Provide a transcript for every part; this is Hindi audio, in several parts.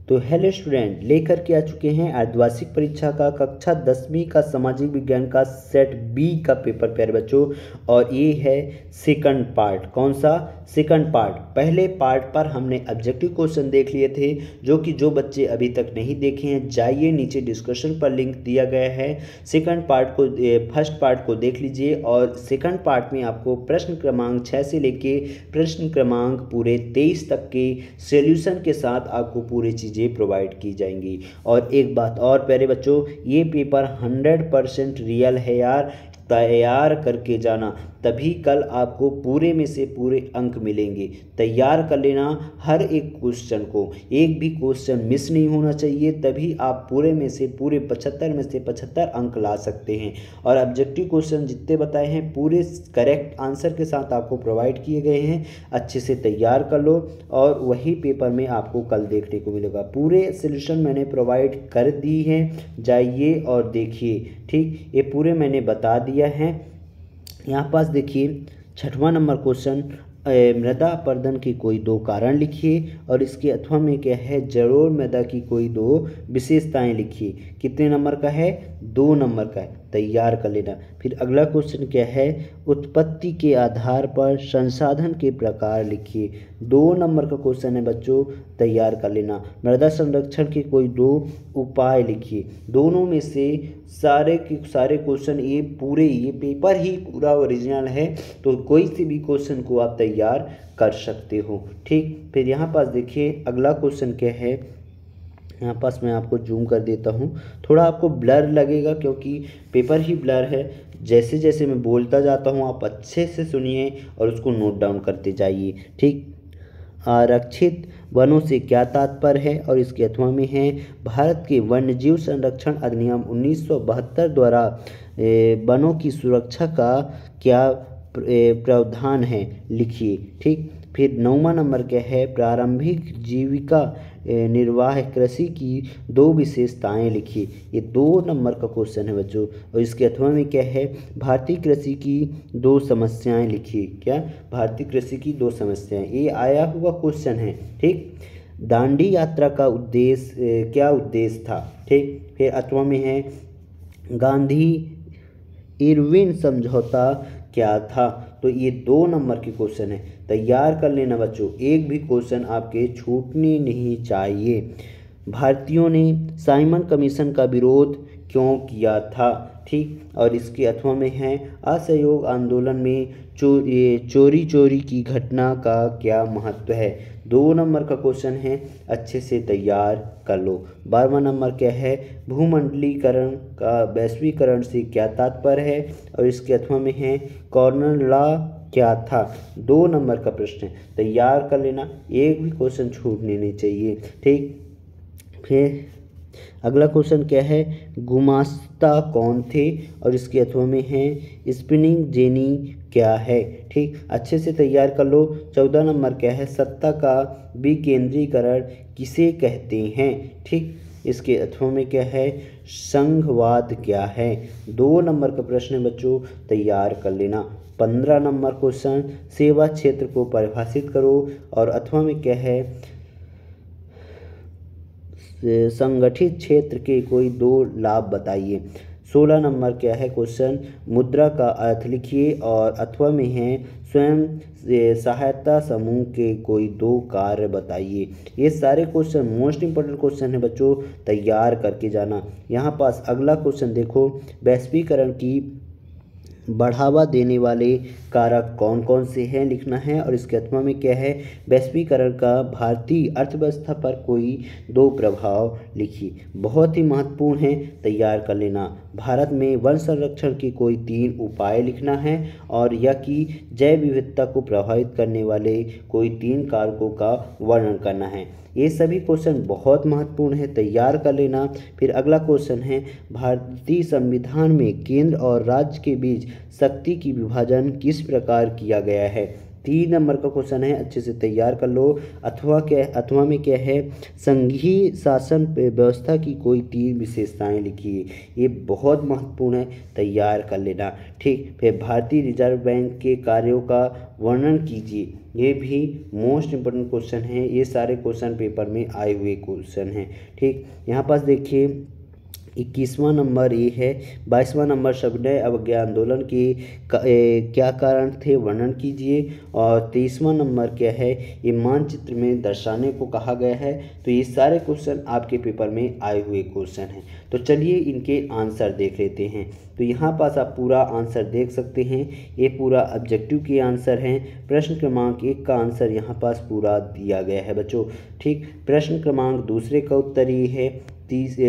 तो हेलो स्टूडेंट, लेकर के आ चुके हैं अर्धवार्षिक परीक्षा का कक्षा 10वीं का सामाजिक विज्ञान का सेट बी का पेपर प्यारे बच्चों। और ये है सेकंड पार्ट। कौन सा? Second part. पहले पार्ट पर हमने ऑब्जेक्टिव क्वेश्चन देख लिए थे, जो बच्चे अभी तक नहीं देखे हैं जाइए नीचे डिस्क्रिप्शन पर लिंक दिया गया है। सेकंड पार्ट को फर्स्ट पार्ट को देख लीजिए और सेकंड पार्ट में आपको प्रश्न क्रमांक 6 से लेके प्रश्न क्रमांक पूरे 23 तक के सॉल्यूशन के साथ आपको पूरी चीज़ें प्रोवाइड की जाएंगी। और एक बात और प्यारे बच्चों, ये पेपर 100% रियल है यार, तैयार करके जाना, तभी कल आपको पूरे में से पूरे अंक मिलेंगे। तैयार कर लेना हर एक क्वेश्चन को, एक भी क्वेश्चन मिस नहीं होना चाहिए, तभी आप पूरे में से पूरे 75 में से 75 अंक ला सकते हैं। और ऑब्जेक्टिव क्वेश्चन जितने बताए हैं पूरे करेक्ट आंसर के साथ आपको प्रोवाइड किए गए हैं। अच्छे से तैयार कर लो और वही पेपर में आपको कल देखने को मिलेगा। पूरे सॉल्यूशन मैंने प्रोवाइड कर दी हैं, जाइए और देखिए। ठीक, ये पूरे मैंने बता दिया है। यहाँ पास देखिए 6वां नंबर क्वेश्चन, मृदा अपरदन के कोई दो कारण लिखिए। और इसके अथवा में क्या है, जलोढ़ मृदा की कोई दो विशेषताएं लिखिए। कितने नंबर का है? 2 नंबर का है, तैयार कर लेना। फिर अगला क्वेश्चन क्या है, उत्पत्ति के आधार पर संसाधन के प्रकार लिखिए। 2 नंबर का क्वेश्चन है बच्चों, तैयार कर लेना। मृदा संरक्षण के कोई 2 उपाय लिखिए। दोनों में से सारे के सारे क्वेश्चन ये पेपर ही पूरा ओरिजिनल है, तो कोई से भी क्वेश्चन को आप तैयार कर सकते हो। ठीक, फिर यहाँ पास देखिए अगला क्वेश्चन क्या है। यहाँ पास मैं आपको जूम कर देता हूँ, थोड़ा आपको ब्लर लगेगा क्योंकि पेपर ही ब्लर है। जैसे जैसे मैं बोलता जाता हूँ आप अच्छे से सुनिए और उसको नोट डाउन करते जाइए। ठीक, आरक्षित वनों से क्या तात्पर्य है? और इसके अथवा में है भारत के वन्यजीव संरक्षण अधिनियम 1972 द्वारा वनों की सुरक्षा का क्या प्रावधान है, लिखिए। ठीक, फिर 9वां नंबर क्या है, प्रारंभिक जीविका निर्वाह कृषि की 2 विशेषताएं लिखिए। ये 2 नंबर का क्वेश्चन है बच्चों। और इसके अथवा में क्या है, भारतीय कृषि की 2 समस्याएं लिखिए। क्या? भारतीय कृषि की 2 समस्याएं, ये आया हुआ क्वेश्चन है। ठीक, दांडी यात्रा का उद्देश्य क्या उद्देश्य था? ठीक, फिर अथवा में है गांधी इरविन समझौता क्या था? तो ये 2 नंबर के क्वेश्चन है, तैयार कर लेना बच्चों, एक भी क्वेश्चन आपके छूटने नहीं चाहिए। भारतीयों ने साइमन कमीशन का विरोध क्यों किया था? ठीक, और इसके अथवा में है असहयोग आंदोलन में चोरी की घटना का क्या महत्व है? 2 नंबर का क्वेश्चन है, अच्छे से तैयार कर लो। 12वां नंबर क्या है, भूमंडलीकरण का वैश्वीकरण से क्या तात्पर्य है? और इसके अथवा में है कॉर्नर लॉ क्या था? 2 नंबर का प्रश्न है, तैयार कर लेना, एक भी क्वेश्चन छूटने नहीं चाहिए। ठीक, फिर अगला क्वेश्चन क्या है, गुमास्ता कौन थे? और इसके अथवा में है स्पिनिंग जेनी क्या है? ठीक, अच्छे से तैयार कर लो। 14 नंबर क्या है, सत्ता का विकेंद्रीकरण किसे कहते हैं? ठीक, इसके अथवा में क्या है, संघवाद क्या है? 2 नंबर का प्रश्न है बच्चों, तैयार कर लेना। 15 नंबर क्वेश्चन, सेवा क्षेत्र को परिभाषित करो। और अथवा में क्या है, संगठित क्षेत्र के कोई 2 लाभ बताइए। 16 नंबर क्या है क्वेश्चन, मुद्रा का अर्थ लिखिए। और अथवा में है स्वयं सहायता समूह के कोई 2 कार्य बताइए। ये सारे क्वेश्चन मोस्ट इंपॉर्टेंट क्वेश्चन है बच्चों, तैयार करके जाना। यहाँ पास अगला क्वेश्चन देखो, वैश्वीकरण की बढ़ावा देने वाले कारक कौन कौन से हैं, लिखना है। और इसके अथवा में क्या है, वैश्वीकरण का भारतीय अर्थव्यवस्था पर कोई 2 प्रभाव लिखिए। बहुत ही महत्वपूर्ण है, तैयार कर लेना। भारत में वन संरक्षण के कोई 3 उपाय लिखना है। और यह कि जैव विविधता को प्रभावित करने वाले कोई 3 कारकों का वर्णन करना है। ये सभी क्वेश्चन बहुत महत्वपूर्ण है, तैयार कर लेना। फिर अगला क्वेश्चन है, भारतीय संविधान में केंद्र और राज्य के बीच शक्ति की विभाजन किस प्रकार किया गया है? 3 नंबर का क्वेश्चन है, अच्छे से तैयार कर लो। अथवा में क्या है, संघीय शासन व्यवस्था की कोई 3 विशेषताएं लिखिए। ये बहुत महत्वपूर्ण है, तैयार कर लेना। ठीक, फिर भारतीय रिजर्व बैंक के कार्यों का वर्णन कीजिए। ये भी मोस्ट इम्पोर्टेंट क्वेश्चन है, ये सारे क्वेश्चन पेपर में आए हुए क्वेश्चन हैं। ठीक, यहाँ पास देखिए 21वां नंबर ये है। 22वां नंबर सविनय अवज्ञा आंदोलन के क्या कारण थे, वर्णन कीजिए। और 23वां नंबर क्या है, ये मानचित्र में दर्शाने को कहा गया है। तो ये सारे क्वेश्चन आपके पेपर में आए हुए क्वेश्चन हैं। तो चलिए इनके आंसर देख लेते हैं। तो यहाँ पास आप पूरा आंसर देख सकते हैं, ये पूरा ऑब्जेक्टिव के आंसर हैं। प्रश्न क्रमांक 1 का आंसर यहाँ पास पूरा दिया गया है बच्चों। ठीक, प्रश्न क्रमांक दूसरे का उत्तर ये है।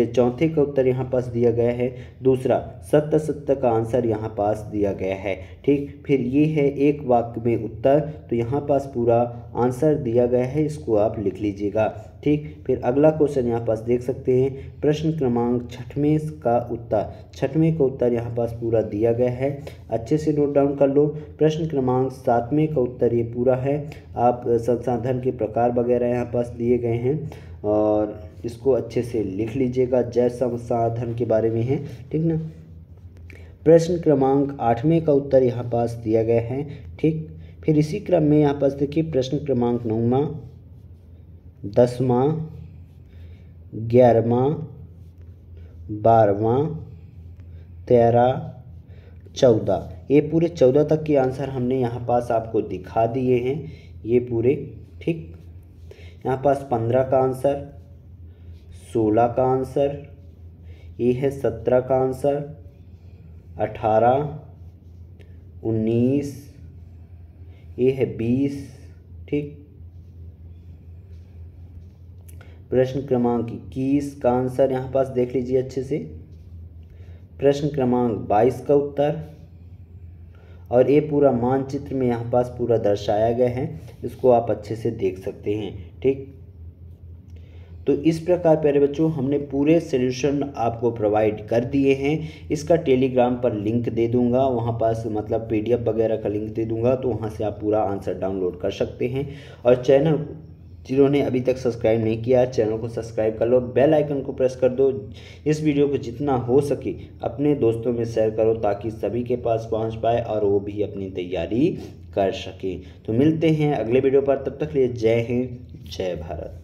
चौथे का उत्तर यहाँ पास दिया गया है। दूसरा सत्य का आंसर यहाँ पास दिया गया है। ठीक, फिर ये है एक वाक्य में उत्तर, तो यहाँ पास पूरा आंसर दिया गया है, इसको आप लिख लीजिएगा। ठीक, फिर अगला क्वेश्चन यहाँ पास देख सकते हैं, प्रश्न क्रमांक 6वें का उत्तर, 6वें का उत्तर यहाँ पास पूरा दिया गया है, अच्छे से नोट डाउन कर लो। प्रश्न क्रमांक 7वें का उत्तर ये पूरा है। आप संसाधन के प्रकार वगैरह यहाँ पास दिए गए हैं और इसको अच्छे से लिख लीजिएगा, जैव संसाधन के बारे में है। ठीक ना। प्रश्न क्रमांक 8वें का उत्तर यहाँ पास दिया गया है। ठीक, फिर इसी क्रम में यहाँ पास देखिए प्रश्न क्रमांक 9वां, 10वां, 11वां, 12वां, 13, 14, ये पूरे 14 तक के आंसर हमने यहाँ पास आपको दिखा दिए हैं, ये पूरे। ठीक, यहाँ पास 15 का आंसर, 16 का आंसर, ये है 17 का आंसर, 18, 19, ये है 20। ठीक, प्रश्न क्रमांक 21 का आंसर यहाँ पास देख लीजिए अच्छे से। प्रश्न क्रमांक 22 का उत्तर, और ये पूरा मानचित्र में यहाँ पास पूरा दर्शाया गया है, इसको आप अच्छे से देख सकते हैं। ठीक, तो इस प्रकार प्यारे बच्चों हमने पूरे सॉल्यूशन आपको प्रोवाइड कर दिए हैं। इसका टेलीग्राम पर लिंक दे दूंगा, वहाँ पास मतलब PDF वगैरह का लिंक दे दूंगा, तो वहाँ से आप पूरा आंसर डाउनलोड कर सकते हैं। और चैनल जिन्होंने अभी तक सब्सक्राइब नहीं किया, चैनल को सब्सक्राइब कर लो, बेल आइकन को प्रेस कर दो। इस वीडियो को जितना हो सके अपने दोस्तों में शेयर करो, ताकि सभी के पास पहुँच पाए और वो भी अपनी तैयारी कर सके। तो मिलते हैं अगले वीडियो पर, तब तक के लिए जय हिंद, जय भारत।